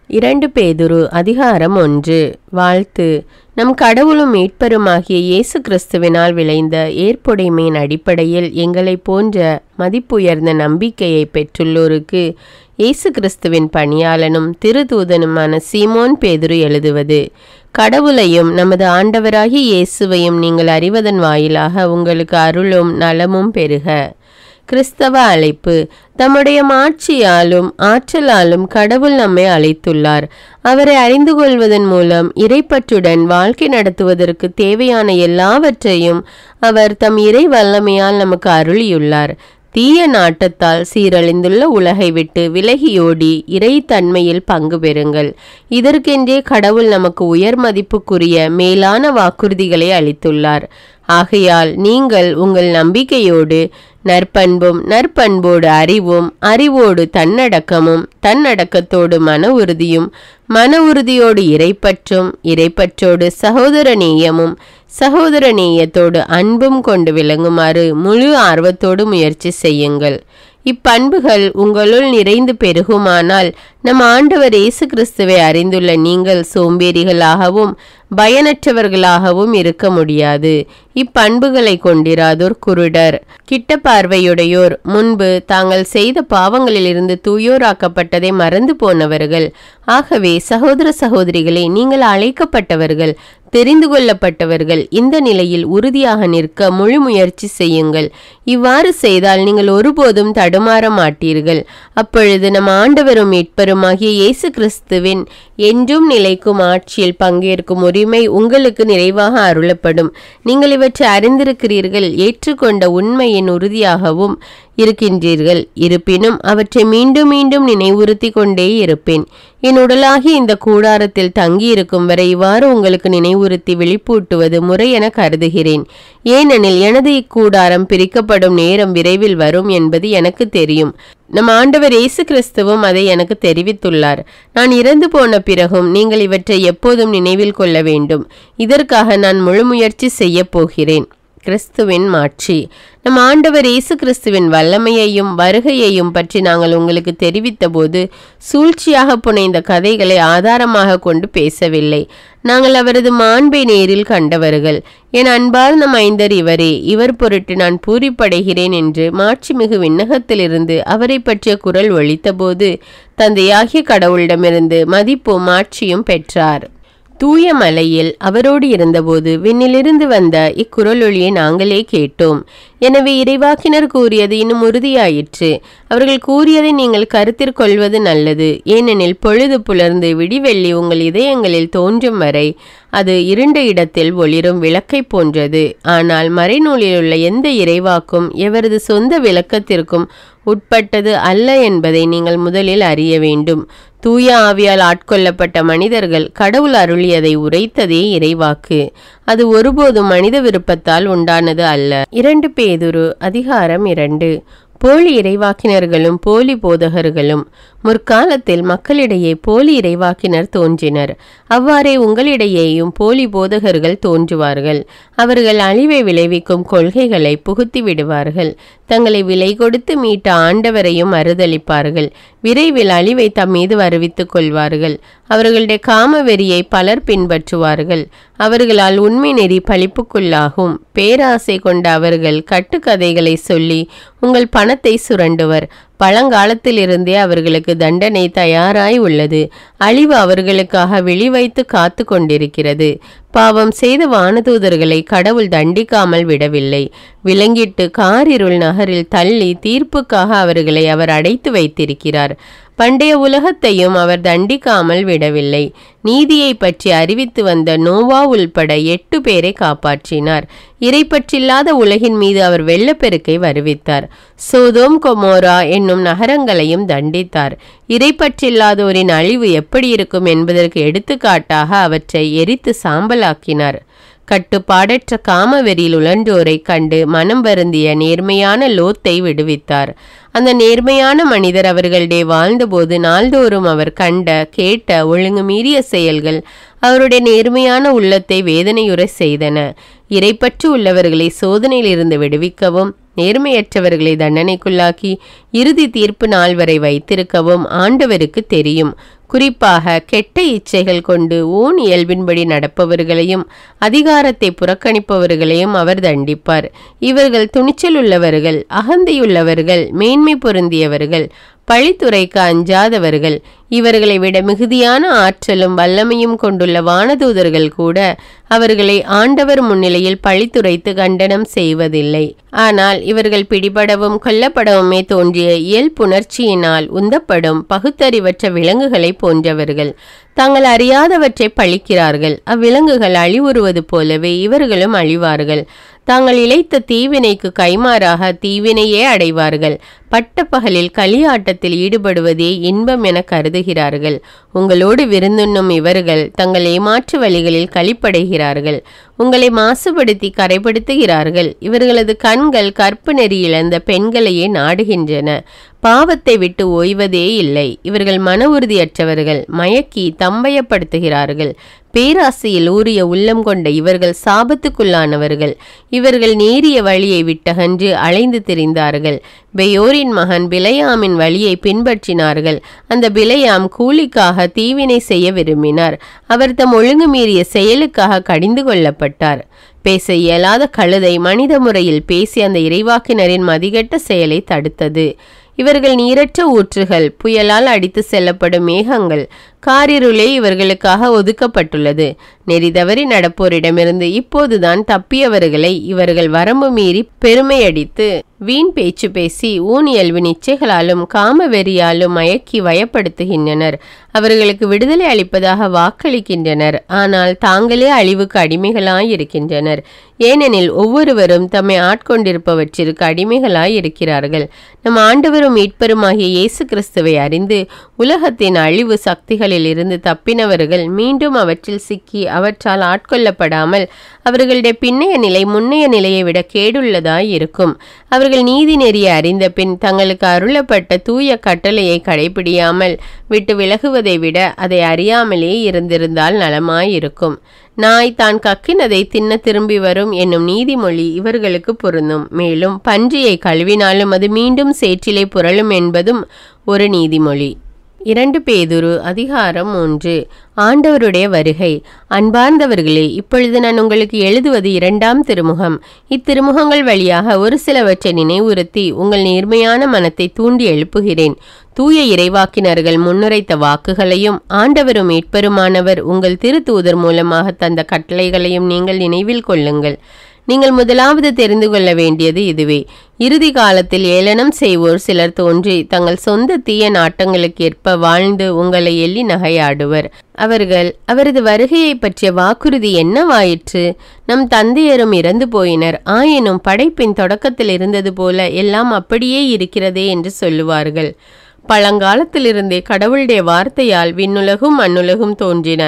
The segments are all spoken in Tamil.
2 பேதுரு அதிகாரம் 1. வாழ்த்து. நம் கடவுளும் மீட்பருமாகிய இயேசு கிறிஸ்துவினால் விளைந்த ஏற்புடைமையின் அடிப்படையில் எங்களை போன்ற மதிப்புயர்ந்த நம்பிக்கையை பெற்றுள்ளோருக்கு இயேசு கிறிஸ்துவின் பணியாளனும் திருதூதனுமான சீமோன் பேதுரு எழுதுவது. கடவுளையும் நமது ஆண்டவராகிய இயேசுவையும் நீங்கள் அறிவதன் வாயிலாக உங்களுக்கு அருளும் நலமும் பெருக. கிறிஸ்தவ அழைப்பு. தம்முடைய மாட்சியாலும் ஆற்றலாலும் கடவுள் நம்மை அழைத்துள்ளார். அவரை அறிந்து கொள்வதன் மூலம் இறைப்பற்றுடன் வாழ்க்கை நடத்துவதற்கு தேவையான எல்லாவற்றையும் அவர் தம் இறை வல்லமையால் நமக்கு அருளியுள்ளார். தீய நாட்டத்தால் சீரழிந்துள்ள உலகை விட்டு விலகியோடி இறைத்தன்மையில் பங்கு பெறுங்கள். இதற்கென்றே கடவுள் நமக்கு உயர் மதிப்புக்குரிய மேலான வாக்குறுதிகளை அளித்துள்ளார். ஆகையால் நீங்கள் உங்கள் நம்பிக்கையோடு நற்பண்பும், நற்பண்போடு அறிவும், அறிவோடு தன்னடக்கமும், தன்னடக்கத்தோடு மன உறுதியும், மன உறுதியோடு இறைப்பற்றும், இறைப்பற்றோடு சகோதர நேயமும், சகோதர நேயத்தோடு அன்பும் கொண்டு விளங்குமாறு முழு ஆர்வத்தோடு முயற்சி செய்யுங்கள். இப்பண்புகள் உங்களுள் நிறைந்து பெருகுமானால் நம் ஆண்டவர் இயேசு கிறிஸ்துவை அறிந்துள்ள நீங்கள் சோம்பேறிகளாகவும் பயனற்றவர்களாகவும் இருக்க முடியாது. இப்பண்புகளை கொண்டிராதோர் குருடர், கிட்ட பார்வையுடையோர், முன்பு தாங்கள் செய்த பாவங்களிலிருந்து தூயோராக்கப்பட்டதை மறந்து போனவர்கள். ஆகவே சகோதர சகோதரிகளே, நீங்கள் அழைக்கப்பட்டவர்கள், தெரிந்து கொள்ளப்பட்டவர்கள். இந்த நிலையில் உறுதியாக நிற்க முழு முயற்சி செய்யுங்கள். இவ்வாறு செய்தால் நீங்கள் ஒருபோதும் தடுமாற மாட்டீர்கள். அப்பொழுது நம் ஆண்டவரும் மீட்பருமாகிய இயேசு கிறிஸ்துவின் என்றும் நிலைக்கும் ஆட்சியில் பங்கேற்கும் உரிமை உங்களுக்கு நிறைவாக அருளப்படும். நீங்கள் இவற்றை அறிந்திருக்கிறீர்கள், ஏற்றுக்கொண்ட உண்மையின் உறுதியாகவும் இருக்கின்றீர்கள். இருப்பினும் அவற்றை மீண்டும் மீண்டும் நினைவுறுத்தி கொண்டே இருப்பேன். என் உடலாகி இந்த கூடாரத்தில் தங்கியிருக்கும் வரை இவ்வாறு உங்களுக்கு நினைவுறுத்தி விழிப்பூட்டுவது முறை என கருதுகிறேன். ஏனெனில் எனது இக்கூடாரம் பிரிக்கப்படும் நேரம் விரைவில் வரும் என்பது எனக்கு தெரியும். நம் ஆண்டவர் இயேசு கிறிஸ்துவும் அதை எனக்கு தெரிவித்துள்ளார். நான் இறந்து போன பிறகும் நீங்கள் இவற்றை எப்போதும் நினைவில் கொள்ள வேண்டும். இதற்காக நான் முழு முயற்சி செய்ய போகிறேன். கிறிஸ்துவின் மாட்சி. நம் ஆண்டவர் இயேசு கிறிஸ்துவின் வல்லமையையும் வருகையையும் பற்றி நாங்கள் உங்களுக்கு தெரிவித்த போது சூழ்ச்சியாக புனைந்த கதைகளை ஆதாரமாக கொண்டு பேசவில்லை. நாங்கள் அவரது மாண்பை நேரில் கண்டவர்கள். என் அன்பால் நம் ஐந்தர் இவரே, இவர் பொருட்டு நான் பூரிப்படைகிறேன் என்று மாட்சிமிகு விண்ணகத்திலிருந்து அவரை பற்றிய குரல் ஒலித்தபோது தந்தையாகிய கடவுளிடமிருந்து மதிப்பும் மாட்சியும் பெற்றார். தூய மலையில் அவரோடு இருந்தபோது விண்ணிலிருந்து வந்த இக்குரலொலியை நாங்களே கேட்டோம். எனவே இறைவாக்கினர் கூறியது இன்னும் உறுதியாயிற்று. அவர்கள் கூறியதை நீங்கள் கருத்தில் கொள்வது நல்லது. ஏனெனில் பொழுது புலர்ந்து விடிவெள்ளி உங்கள் இதயங்களில் தோன்றும் வரை அது இருண்ட இடத்தில் ஒளிரும் விளக்கை போன்றது. ஆனால் மறைநூலில் உள்ள எந்த இறைவாக்கும் எவரது சொந்த விளக்கத்திற்கும் உட்பட்டது அல்ல என்பதை நீங்கள் முதலில் அறிய வேண்டும். தூய ஆவியால் ஆட்கொள்ளப்பட்ட மனிதர்கள் கடவுள் அருளியதை உரைத்ததே இறைவாக்கு. அது ஒருபோதும் மனித விருப்பத்தால் உண்டானது அல்ல. 2 பேதுரு அதிகாரம் 2. போலி இறைவாக்கினர்களும் போலி போதகர்களும். முற்காலத்தில் மக்களிடையே போலி இறைவாக்கினர் தோன்றினர். அவ்வாறே உங்களிடையேயும் போலி போதகர்கள் தோன்றுவார்கள். அவர்கள் அழிவை விளைவிக்கும் கொள்கைகளை புகுத்தி விடுவார்கள். தங்களை விலை கொடுத்து மீட்ட ஆண்டவரையும் மறுதளிப்பார்கள். விரைவில் அழிவை தம் மீது வருவித்துக் கொள்வார்கள். அவர்களுடைய காம வெறியை பலர் பின்பற்றுவார்கள். அவர்களால் உண்மை நெறி பழிப்புக்குள்ளாகும். பேராசை கொண்ட அவர்கள் கட்டுக்கதைகளை சொல்லி உங்கள் பணத்தை சுரண்டுவர். பழங்காலத்திலிருந்தே அவர்களுக்கு தண்டனை தயாராய் உள்ளது. அழிவு அவர்களுக்காக விழிவைத்து காத்து கொண்டிருக்கிறது. பாவம் செய்த வானதூதர்களை கடவுள் தண்டிக்காமல் விடவில்லை. விலங்கிட்டு காரிருள் நகரில் தள்ளி தீர்ப்புக்காக அவர்களை அவர் அடைத்து வைத்திருக்கிறார். பண்டைய உலகத்தையும் அவர் தண்டிக்காமல் விடவில்லை. நீதியை பற்றி அறிவித்து வந்த நோவா உள்பட 8 பேரை காப்பாற்றினார். இறைப்பற்றில்லாத உலகின் மீது அவர் வெள்ளப்பெருக்கை வருவித்தார். சோதோம் கொமோரா என்னும் நகரங்களையும் தண்டித்தார். இறைப்பற்றில்லாதோரின் அழிவு எப்படி இருக்கும் என்பதற்கு எடுத்துக்காட்டாக அவற்றை எரித்து சாம்பலாக்கினார். கட்டுப்பாடற்ற காமவெறியில் உழன்றோரை கண்டு மனம் வருந்திய நேர்மையான லோத்தை விடுவித்தார். அந்த நேர்மையான மனிதர் அவர்களிடையே வாழ்ந்தபோது நாள்தோறும் அவர் கண்ட கேட்ட ஒழுங்கு மீறிய செயல்கள் அவருடைய நேர்மையான உள்ளத்தை வேதனையுற செய்தன. இறைப்பற்று உள்ளவர்களை சோதனையிலிருந்து விடுவிக்கவும் நேர்மையற்றவர்களை தண்டனைக்குள்ளாக்கி இறுதி தீர்ப்பு நாள் வரை வைத்திருக்கவும் ஆண்டவருக்கு தெரியும். குறிப்பாக கெட்ட இச்சைகள் கொண்டு ஊன் இயல்பின்படி நடப்பவர்களையும் அதிகாரத்தை புறக்கணிப்பவர்களையும் அவர் தண்டிப்பார். இவர்கள் துணிச்சல் உள்ளவர்கள், அகந்தையுள்ளவர்கள், மேன்மை பொருந்தியவர்கள், பழித்துரைக்க அஞ்சாதவர்கள். இவர்களை விட மிகுதியான ஆற்றலும் வல்லமையும் கொண்டுள்ள வானதூதர்கள் கூட அவர்களை ஆண்டவர் முன்னிலையில் பழித்துரைத்து கண்டனம் செய்வதில்லை. ஆனால் இவர்கள் பிடிபடவும் கொல்லப்படவுமே தோன்றிய இயல்புணர்ச்சியினால் உந்தப்படும் பகுத்தறிவற்ற விலங்குகளை போன்றவர்கள். தாங்கள் அறியாதவற்றை பழிக்கிறார்கள். அவ்விலங்குகள் அழிவுறுவது போலவே இவர்களும் அழிவார்கள். தாங்கள் இழைத்த தீவினைக்கு கைமாறாக தீவினையே அடைவார்கள். பட்டப்பகலில் களியாட்டத்தில் ஈடுபடுவதே இன்பம் என கருதுகிறார்கள். உங்களோடு விருந்துண்ணும் இவர்கள் தங்கள் ஏமாற்று வழிகளில் களிப்படைகிறார்கள். உங்களை மாசுபடுத்தி கரைப்படுத்துகிறார்கள். இவர்களது கண்கள் கற்பு நெறி இழந்த பெண்களையே நாடுகின்றன. பாவத்தை விட்டு ஓய்வதே இல்லை. இவர்கள் மன உறுதியற்றவர்கள், மயக்கி தம்பயப்படுத்துகிறார்கள். பேராசையில் ஊறிய உள்ளம் கொண்ட இவர்கள் சாபத்துக்குள்ளானவர்கள். இவர்கள் நேரிய வழியை விட்டகன்று அலைந்து திரிந்தார்கள். பெயோரின் மகன் பிலையாமின் வழியை பின்பற்றினார்கள். அந்த பிலையாம் கூலிக்காக தீவினை செய்ய விரும்பினார். அவர் தம் ஒழுங்கு மீறிய செயலுக்காக கடிந்து கொள்ளப்பட்டார். பேச இயலாத கழுதை மனித முறையில் பேசி அந்த இறைவாக்கினரின் மதிகெட்ட செயலை தடுத்தது. இவர்கள் நீரற்ற ஊற்றுகள், புயலால் அடித்து செல்லப்படும் மேகங்கள், காரிருளே இவர்களுக்காக ஒதுக்கப்பட்டுள்ளது. நெறிதவறி நடப்போரிடமிருந்து இப்போதுதான் தப்பியவர்களை இவர்கள் வரம்பு மீறி பெருமையடித்து வீண் பேச்சு பேசி ஊனியல்வின் இச்சைகளாலும் காம வெறியாலும் மயக்கி வயப்படுத்துகின்றனர். அவர்களுக்கு விடுதலை அளிப்பதாக வாக்களிக்கின்றனர். ஆனால் தாங்களே அழிவுக்கு அடிமைகளாயிருக்கின்றனர். ஏனெனில் ஒவ்வொருவரும் தம்மை ஆட்கொண்டிருப்பவற்றிற்கு அடிமைகளாயிருக்கிறார்கள். நம் ஆண்டவரும் மீட்பருமாகிய இயேசு கிறிஸ்துவை அறிந்து உலகத்தின் அழிவு சக்திகளில் இருந்து தப்பினவர்கள் மீண்டும் அவற்றில் சிக்கி அவற்றால் ஆட்கொள்ளப்படாமல் அவர்களுடைய பின்னைய நிலை முன்னைய நிலையை விட கேடுள்ளதாய் இருக்கும். அவர்கள் நீதி நெறிய அறிந்த பின் தங்களுக்கு அருளப்பட்ட தூய கட்டளையை கடைபிடியாமல் விட்டு விலகுவதை விட அதை அறியாமலே இருந்திருந்தால் நலமாயிருக்கும். நாய் தான் கக்கினதை தின்ன திரும்பி வரும் என்னும் நீதிமொழி இவர்களுக்கு பொருந்தும். மேலும் பன்றியை கழுவினாலும் அது மீண்டும் சேற்றிலே புரளும் என்பதும் ஒரு நீதிமொழி. 2 பேதுரு அதிகாரம் 3. ஆண்டவருடைய வருகை. அன்பார்ந்தவர்களே, இப்பொழுது நான் உங்களுக்கு எழுதுவது 2ஆம் திருமுகம். இத்திருமுகங்கள் வழியாக ஒரு சிலவற்றை நினைவுறுத்தி உங்கள் நேர்மையான மனத்தை தூண்டி எழுப்புகிறேன். தூய இறைவாக்கினர்கள் முன்னுரைத்த வாக்குகளையும் ஆண்டவரும் மீட்பருமானவர் உங்கள் திருத்தூதர் மூலமாக தந்த கட்டளைகளையும் நீங்கள் நினைவில் கொள்ளுங்கள். நீங்கள் முதலாவது தெரிந்து கொள்ள வேண்டியது இதுவே: இறுதி காலத்தில் ஏளனம் செய்வோர் சிலர் தோன்றி தங்கள் சொந்த தீய நாட்டங்களுக்கு ஏற்ப வாழ்ந்து உங்களை எள்ளி நகையாடுவர். அவர்கள் அவரது வருகையை பற்றிய வாக்குறுதி என்னவாயிற்று? நம் தந்தையரும் இறந்து போயினர், ஆயினும் படைப்பின் தொடக்கத்தில் இருந்தது போல எல்லாம் அப்படியே இருக்கிறதே என்று சொல்லுவார்கள். பழங்காலத்திலிருந்தே கடவுளுடைய வார்த்தையால் விண்ணுலகும் மண்ணுலகும் தோன்றின.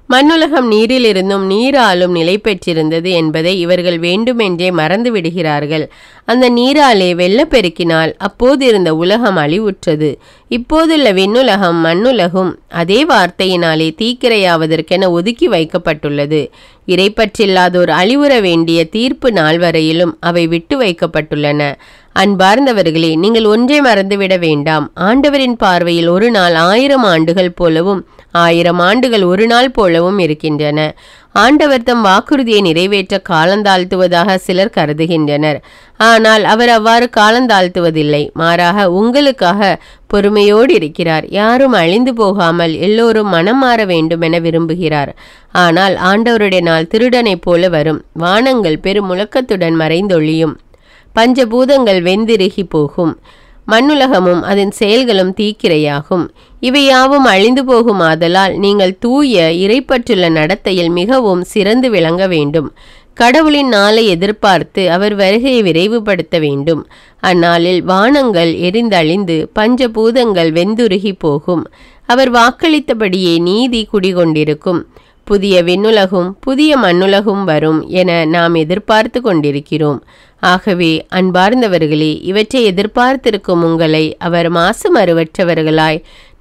மண்ணுலகம் நீரிலிருந்தும் நீராலும் நிலை பெற்றிருந்தது என்பதை இவர்கள் வேண்டுமென்றே மறந்து விடுகிறார்கள். அந்த நீராலே வெள்ளப்பெருக்கினால் அப்போது இருந்த உலகம் அழிவுற்றது. இப்போதுள்ள விண்ணுலகம் மண்ணுலகும் அதே வார்த்தையினாலே தீக்கிரையாவதற்கென ஒதுக்கி வைக்கப்பட்டுள்ளது. இறைப்பற்றில்லாதோர் அழிவுற வேண்டிய தீர்ப்பு நாள் வரையிலும் அவை விட்டு வைக்கப்பட்டுள்ளன. அன்பார்ந்தவர்களே, நீங்கள் ஒன்றை மறந்துவிட வேண்டாம். ஆண்டவரின் பார்வையில் ஒரு நாள் 1000 ஆண்டுகள் போலவும் 1000 ஆண்டுகள் ஒரு நாள் போலவும் இருக்கின்றன. ஆண்டவர் தம் வாக்குறுதியை நிறைவேற்ற காலந்தாழ்த்துவதாக சிலர் கருதுகின்றனர். ஆனால் அவர் அவ்வாறு காலந்தாழ்த்துவதில்லை. மாறாக உங்களுக்காக பொறுமையோடு இருக்கிறார். யாரும் அழிந்து போகாமல் எல்லோரும் மனம் மாற வேண்டுமென விரும்புகிறார். ஆனால் ஆண்டவருடைய நாள் திருடனைப் போல வரும். வானங்கள் பெரும் முழக்கத்துடன் மறைந்தொழியும். பஞ்சபூதங்கள் வெந்திருகி போகும். மண்ணுலகமும் அதன் செயல்களும் தீக்கிரையாகும். இவையாவும் அழிந்து போகும். ஆதலால் நீங்கள் தூய இறைப்பற்றுள்ள நடத்தையில் மிகவும் சிறந்து விளங்க வேண்டும். கடவுளின் நாளை எதிர்பார்த்து அவர் வருகையை விரைவுபடுத்த வேண்டும். அந்நாளில் வானங்கள் எரிந்தழிந்து பஞ்சபூதங்கள் வெந்துருகி போகும். அவர் வாக்களித்தபடியே நீதி குடிகொண்டிருக்கும். புதிய விண்ணுலகும் புதிய மண்ணுலகும் வரும் என நாம் எதிர்பார்த்து கொண்டிருக்கிறோம். ஆகவே அன்பார்ந்தவர்களே, இவற்றை எதிர்பார்த்திருக்கும் உங்களை அவர் மாசு மறுவற்றவர்களாய்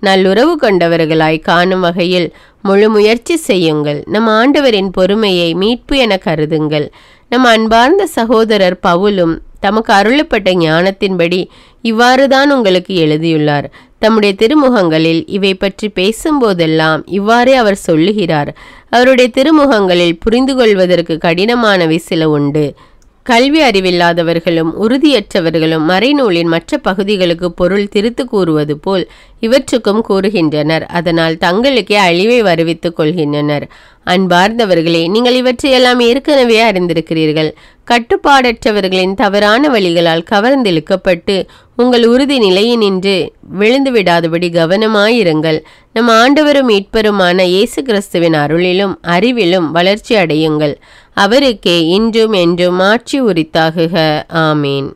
நல்லுறவு கொண்டவர்களாய் காணும் வகையில் முழு முயற்சி செய்யுங்கள். நம் ஆண்டவரின் பொறுமையை மீட்பு என கருதுங்கள். நம் அன்பார்ந்த சகோதரர் பவுலும் தமக்கு அருளப்பட்ட ஞானத்தின்படி இவ்வாறுதான் உங்களுக்கு எழுதியுள்ளார். தம்முடைய திருமுகங்களில் இவை பற்றி பேசும்போதெல்லாம் இவ்வாறே அவர் சொல்லுகிறார். அவருடைய திருமுகங்களில் புரிந்து கொள்வதற்கு கடினமானவை சில உண்டு. கல்வி அறிவில்லாதவர்களும் உறுதியற்றவர்களும் மறைநூலின் மற்ற பகுதிகளுக்கு பொருள் திரித்து கூறுவது போல் இவற்றுக்கும் கூறுகின்றனர். அதனால் தங்களுக்கே அழிவை வருவித்துக் கொள்கின்றனர். அன்பார்ந்தவர்களே, நீங்கள் இவற்றையெல்லாம் ஏற்கனவே அறிந்திருக்கிறீர்கள். கட்டுப்பாடற்றவர்களின் தவறான வழிகளால் கவர்ந்திழுக்கப்பட்டு உங்கள் உறுதி நிலையினின்று விழுந்து விடாதபடி கவனமாயிருங்கள். நம் ஆண்டவரும் மீட்பருமான இயேசு கிறிஸ்துவின் அருளிலும் அறிவிலும் வளர்ச்சி அடையுங்கள். அவருக்கே இன்றும் என்றும் ஆட்சி உரித்தாகுக. ஆமீன்.